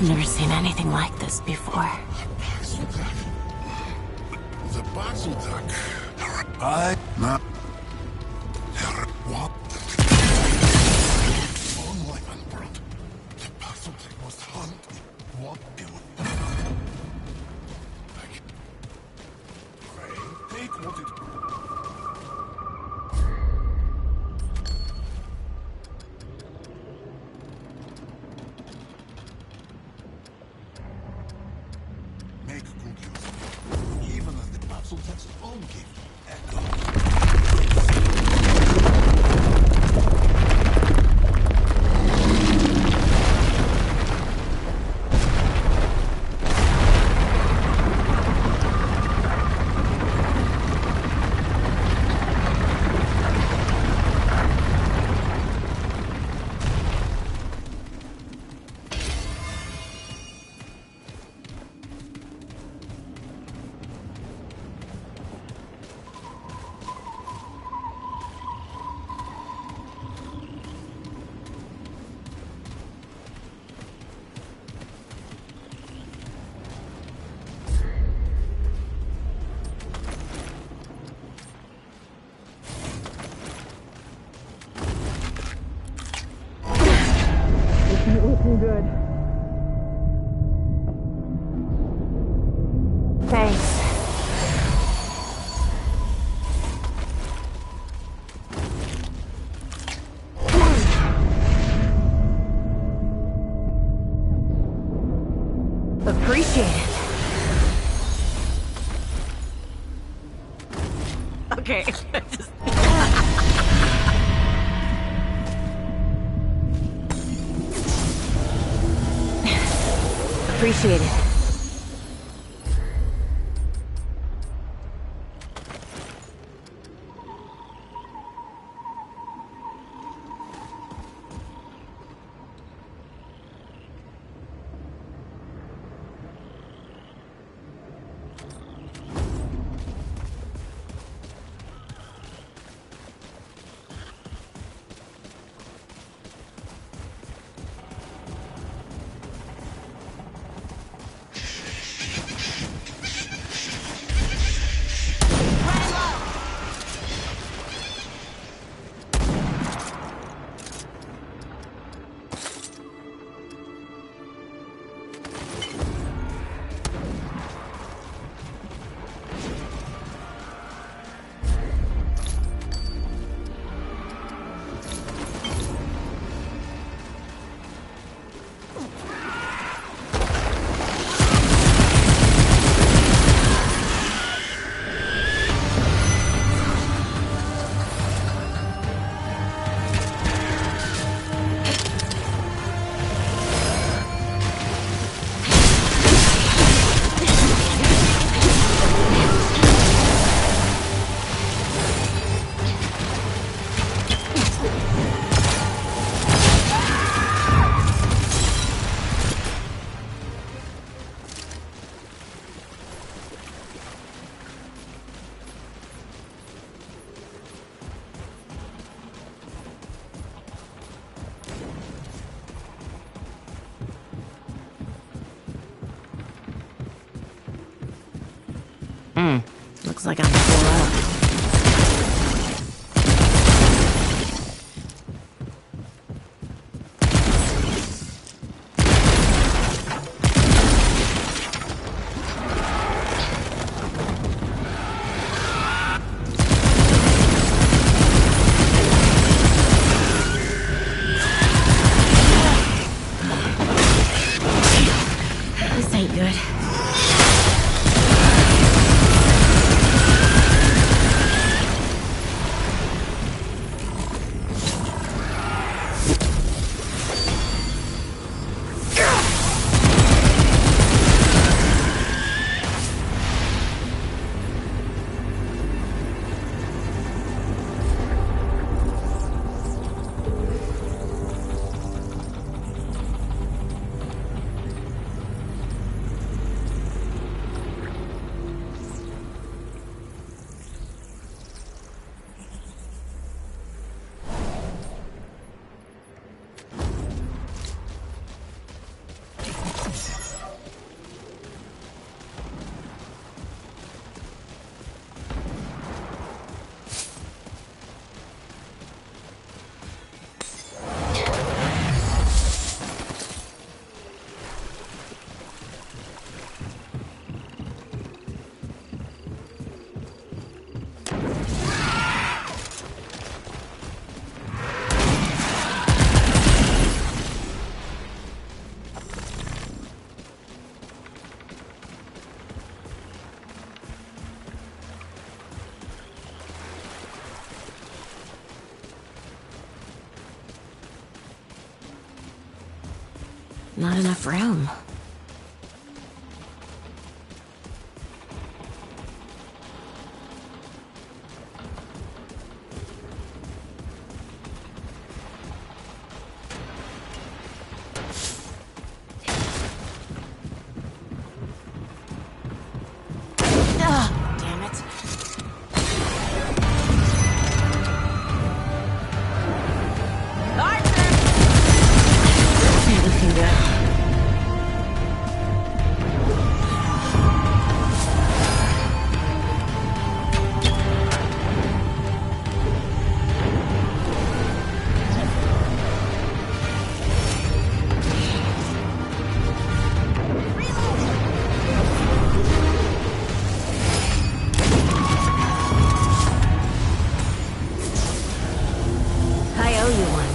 I've never seen anything like this before. The battle duck. What? Only unbrought. The battle duck must hunt. What do? Take what it. Make good use of it, even as the battle duck's own gift echoes. Good. Thanks. Appreciate it. Okay. Just... Appreciate it. Looks like I'm full up. This ain't good. Not enough room. Damn it. Arthur! Looking good. I owe you one.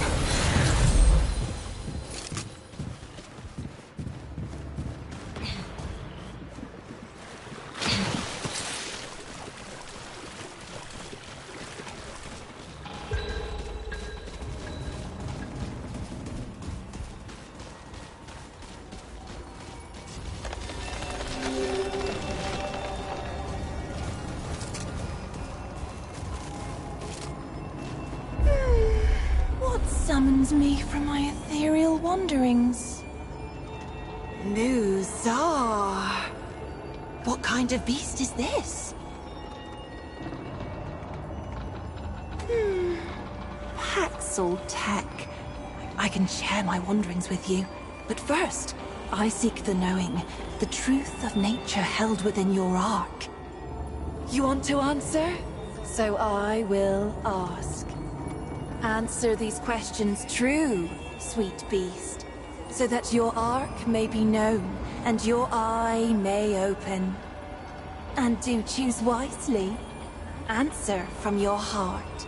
What summons me from my ethereal wanderings? Nuzar! What kind of beast is this? Paxel Tech. I can share my wanderings with you. But first, I seek the knowing, the truth of nature held within your ark. You want to answer? So I will ask. Answer these questions true, sweet beast, so that your ark may be known and your eye may open. And do choose wisely. Answer from your heart.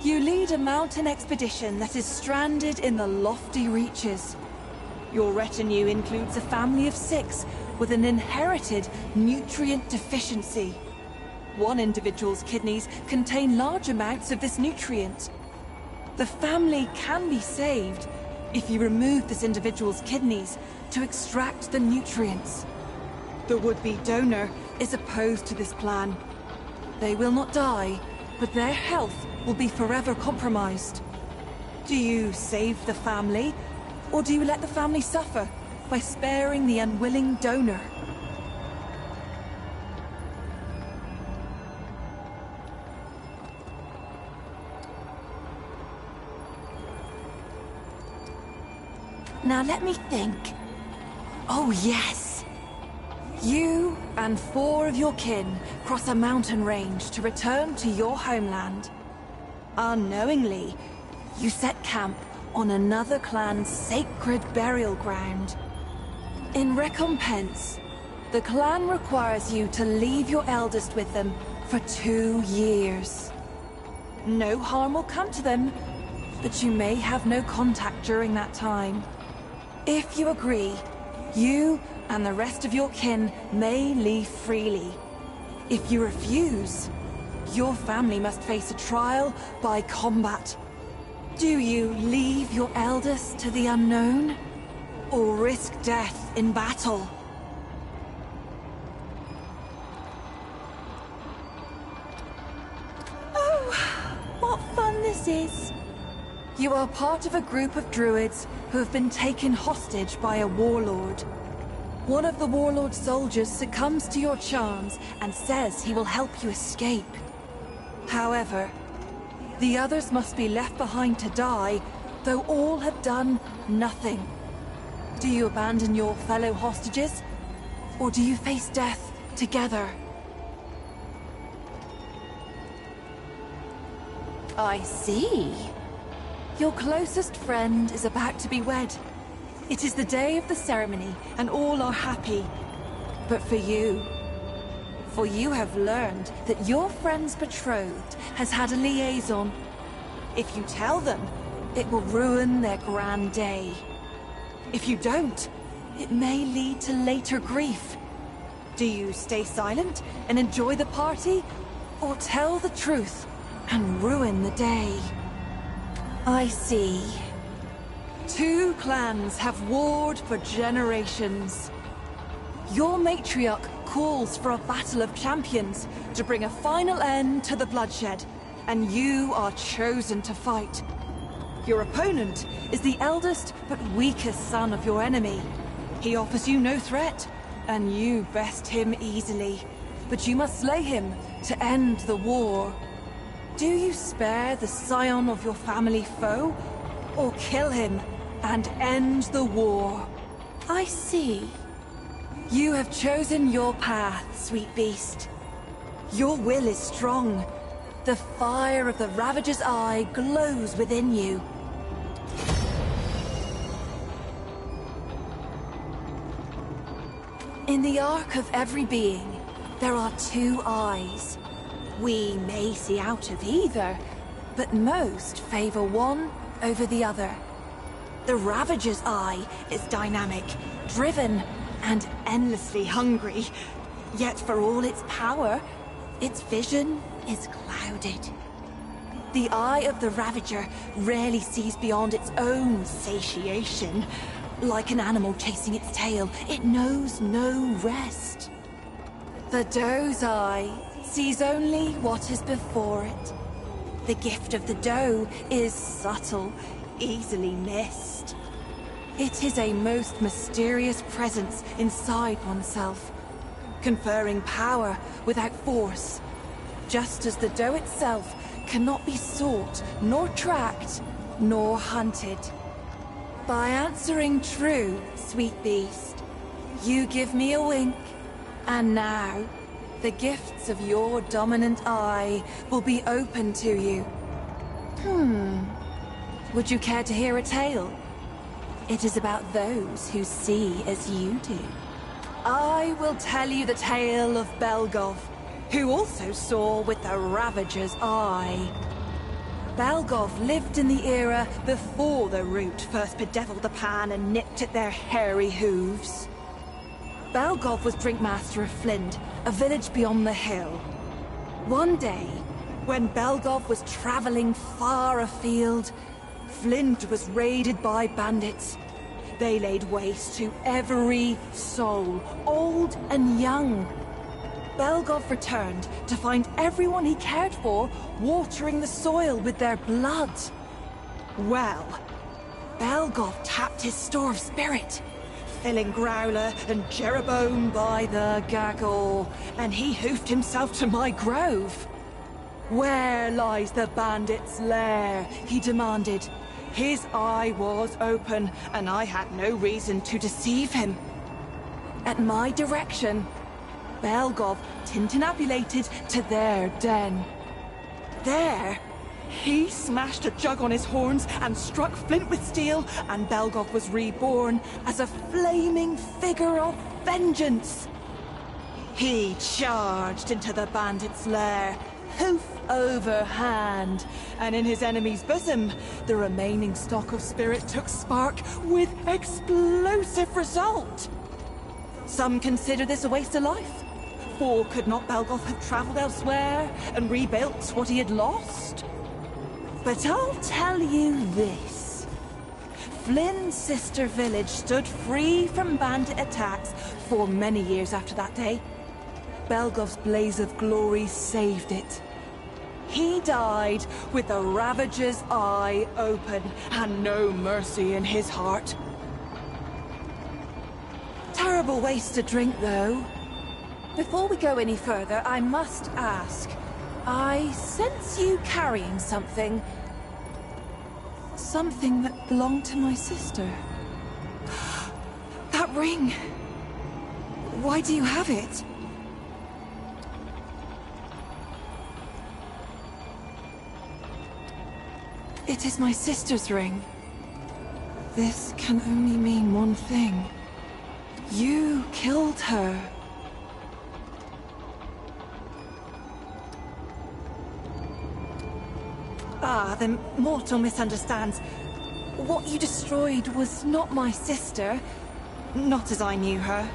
You lead a mountain expedition that is stranded in the lofty reaches. Your retinue includes a family of 6 with an inherited nutrient deficiency. One individual's kidneys contain large amounts of this nutrient. The family can be saved if you remove this individual's kidneys to extract the nutrients. The would-be donor is opposed to this plan. They will not die, but their health will be forever compromised. Do you save the family, or do you let the family suffer by sparing the unwilling donor? Now let me think. Oh yes! You and 4 of your kin cross a mountain range to return to your homeland. Unknowingly, you set camp on another clan's sacred burial ground. In recompense, the clan requires you to leave your eldest with them for 2 years. No harm will come to them, but you may have no contact during that time. If you agree, you and the rest of your kin may leave freely. If you refuse, your family must face a trial by combat. Do you leave your eldest to the unknown, or risk death in battle? Oh, what fun this is! You are part of a group of druids who have been taken hostage by a warlord. One of the warlord's soldiers succumbs to your charms and says he will help you escape. However, the others must be left behind to die, though all have done nothing. Do you abandon your fellow hostages, or do you face death together? I see. Your closest friend is about to be wed. It is the day of the ceremony, and all are happy. But for you have learned that your friend's betrothed has had a liaison. If you tell them, it will ruin their grand day. If you don't, it may lead to later grief. Do you stay silent and enjoy the party, or tell the truth and ruin the day? I see. 2 clans have warred for generations. Your matriarch calls for a battle of champions to bring a final end to the bloodshed, and you are chosen to fight. Your opponent is the eldest but weakest son of your enemy. He offers you no threat, and you best him easily. But you must slay him to end the war. Do you spare the scion of your family foe, or kill him and end the war? I see. You have chosen your path, sweet beast. Your will is strong. The fire of the Ravager's eye glows within you. In the arc of every being, there are 2 eyes. We may see out of either, but most favor one over the other. The Ravager's eye is dynamic, driven, and endlessly hungry. Yet for all its power, its vision is clouded. The eye of the Ravager rarely sees beyond its own satiation. Like an animal chasing its tail, it knows no rest. The doe's eye sees only what is before it. The gift of the doe is subtle, easily missed. It is a most mysterious presence inside oneself, conferring power without force, just as the doe itself cannot be sought, nor tracked, nor hunted. By answering true, sweet beast, you give me a wink, and now the gifts of your dominant eye will be open to you. Would you care to hear a tale? It is about those who see as you do. I will tell you the tale of Belgov, who also saw with the Ravager's eye. Belgov lived in the era before the Root first bedeviled the pan and nipped at their hairy hooves. Belgov was Drinkmaster of Flint, a village beyond the hill. One day, when Belgov was traveling far afield, Flint was raided by bandits. They laid waste to every soul, old and young. Belgov returned to find everyone he cared for watering the soil with their blood. Well, Belgov tapped his store of spirit, filling Growler and Jeroboam by the gaggle, and he hoofed himself to my grove. Where lies the bandit's lair? He demanded. His eye was open, and I had no reason to deceive him. At my direction, Belgov tintinabulated to their den. There, he smashed a jug on his horns and struck flint with steel, and Belgov was reborn as a flaming figure of vengeance. He charged into the bandit's lair, hoof over hand, and in his enemy's bosom, the remaining stock of spirit took spark with explosive result. Some consider this a waste of life, for could not Belgov have travelled elsewhere and rebuilt what he had lost? But I'll tell you this. Flynn's sister village stood free from bandit attacks for many years after that day. Belgov's blaze of glory saved it. He died with the Ravager's eye open and no mercy in his heart. Terrible waste to drink, though. Before we go any further, I must ask. I sense you carrying something. Something that belonged to my sister. That ring. Why do you have it? It is my sister's ring. This can only mean one thing. You killed her. Ah, the mortal misunderstands. What you destroyed was not my sister. Not as I knew her.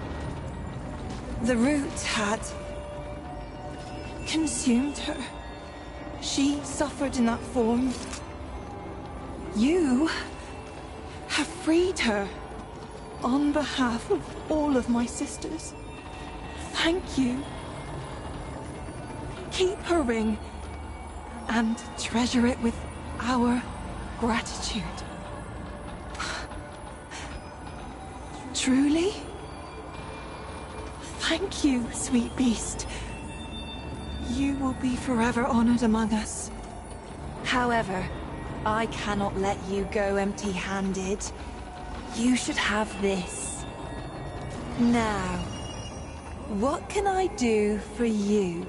The root had consumed her. She suffered in that form. You have freed her on behalf of all of my sisters. Thank you. Keep her ring and treasure it with our gratitude. Truly? Thank you, sweet beast. You will be forever honored among us. However, I cannot let you go empty-handed. You should have this. Now, what can I do for you?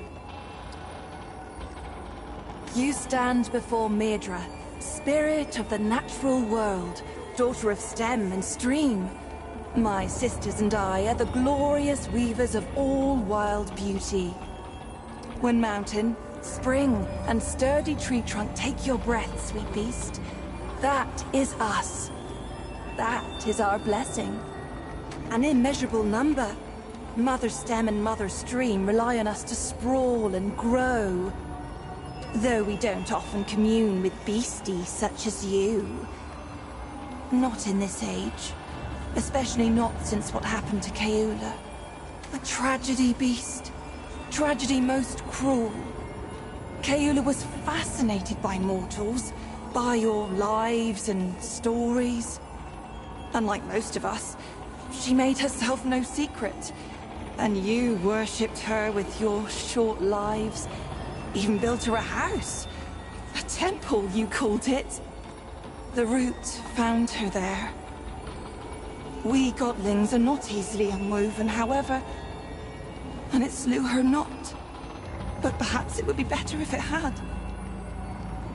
You stand before Mairdra, spirit of the natural world, daughter of stem and stream. My sisters and I are the glorious weavers of all wild beauty. When mountain, spring, and sturdy tree trunk take your breath, sweet beast, that is us. That is our blessing. An immeasurable number. Mother stem and mother stream rely on us to sprawl and grow. Though we don't often commune with beasties such as you. Not in this age. Especially not since what happened to Keula. A tragedy, beast. Tragedy most cruel. Keula was fascinated by mortals, by your lives and stories. Unlike most of us, she made herself no secret. And you worshipped her with your short lives. Even built her a house. A temple, you called it. The root found her there. We godlings are not easily unwoven, however. And it slew her not. But perhaps it would be better if it had.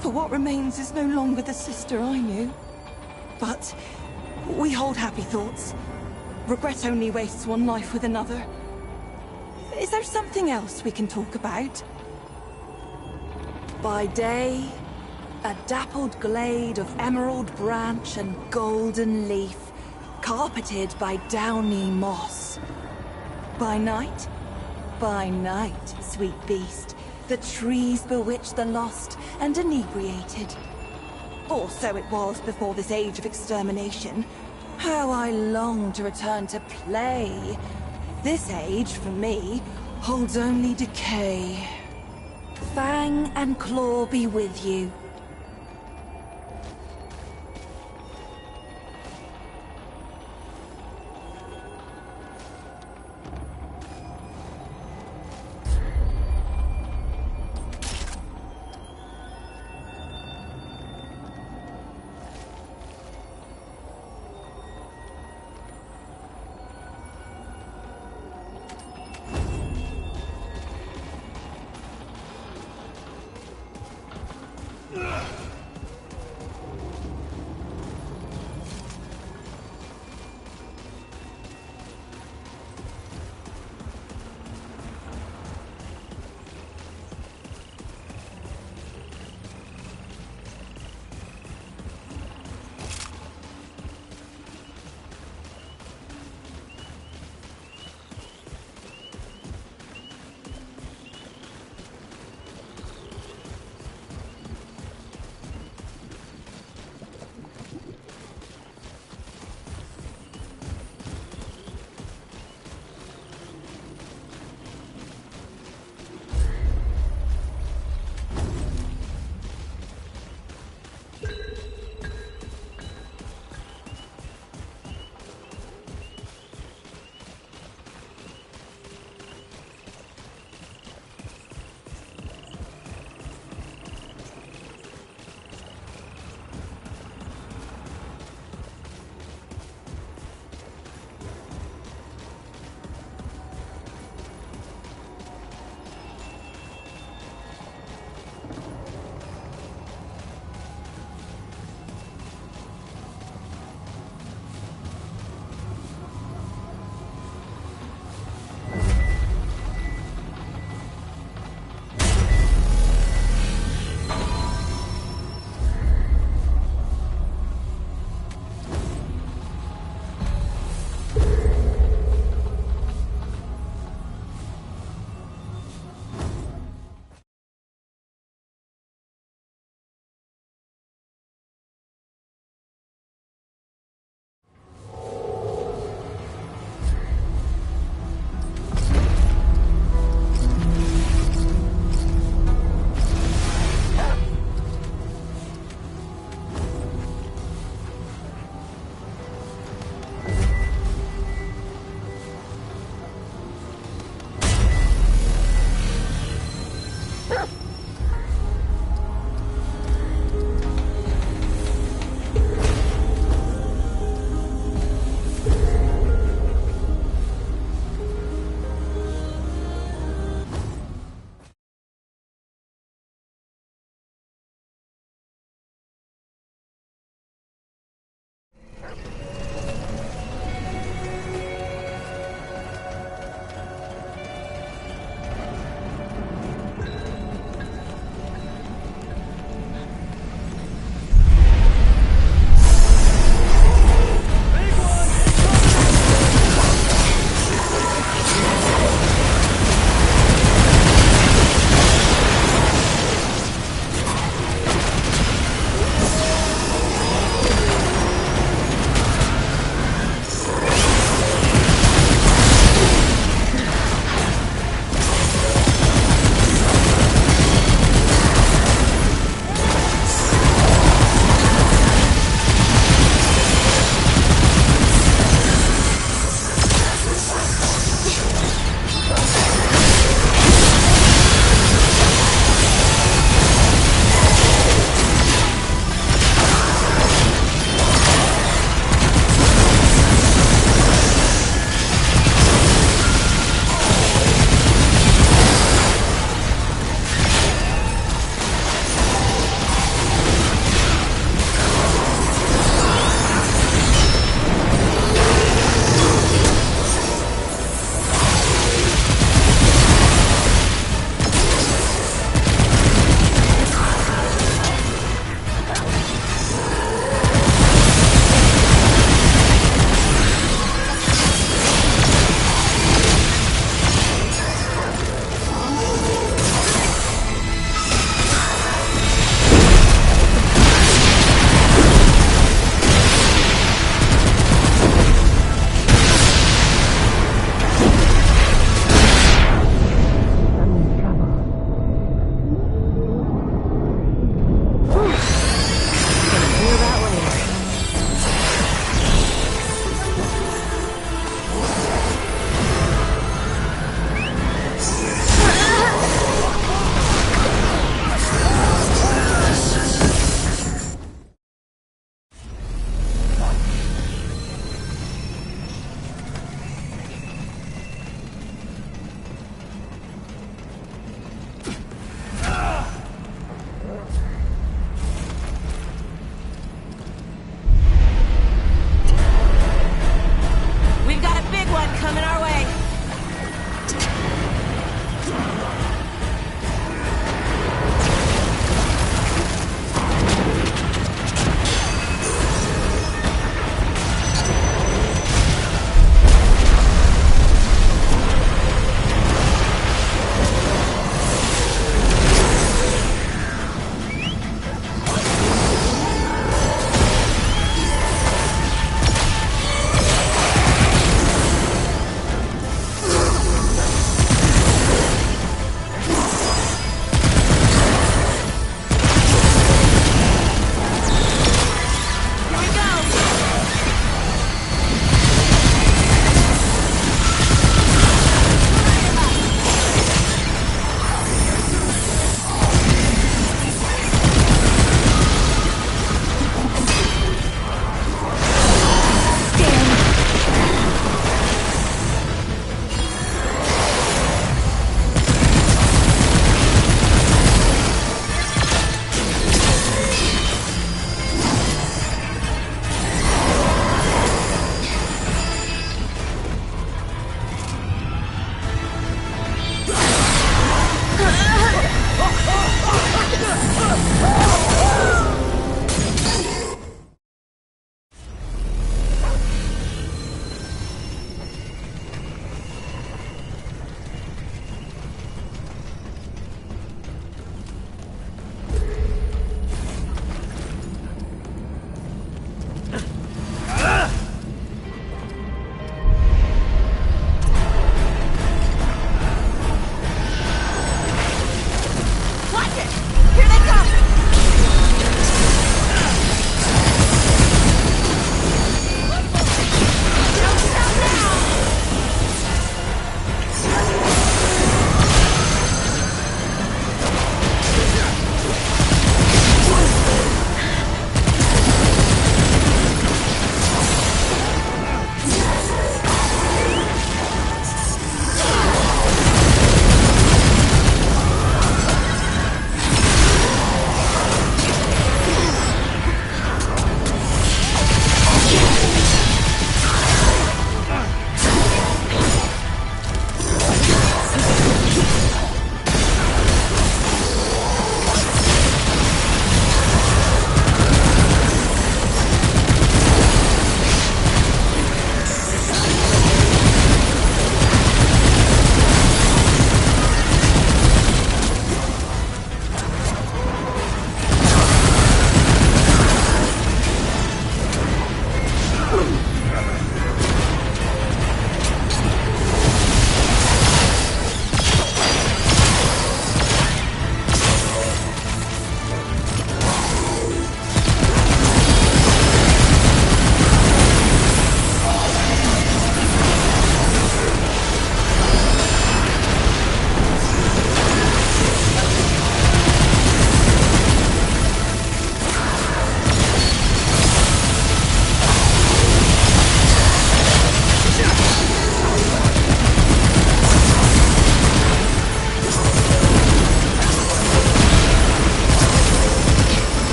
For what remains is no longer the sister I knew. But we hold happy thoughts. Regret only wastes one life with another. Is there something else we can talk about? By day, a dappled glade of emerald branch and golden leaf, carpeted by downy moss. By night, sweet beast, the trees bewitch the lost and inebriated. Or so it was before this age of extermination. How I long to return to play. This age, for me, holds only decay. Fang and claw be with you.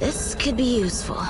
This could be useful.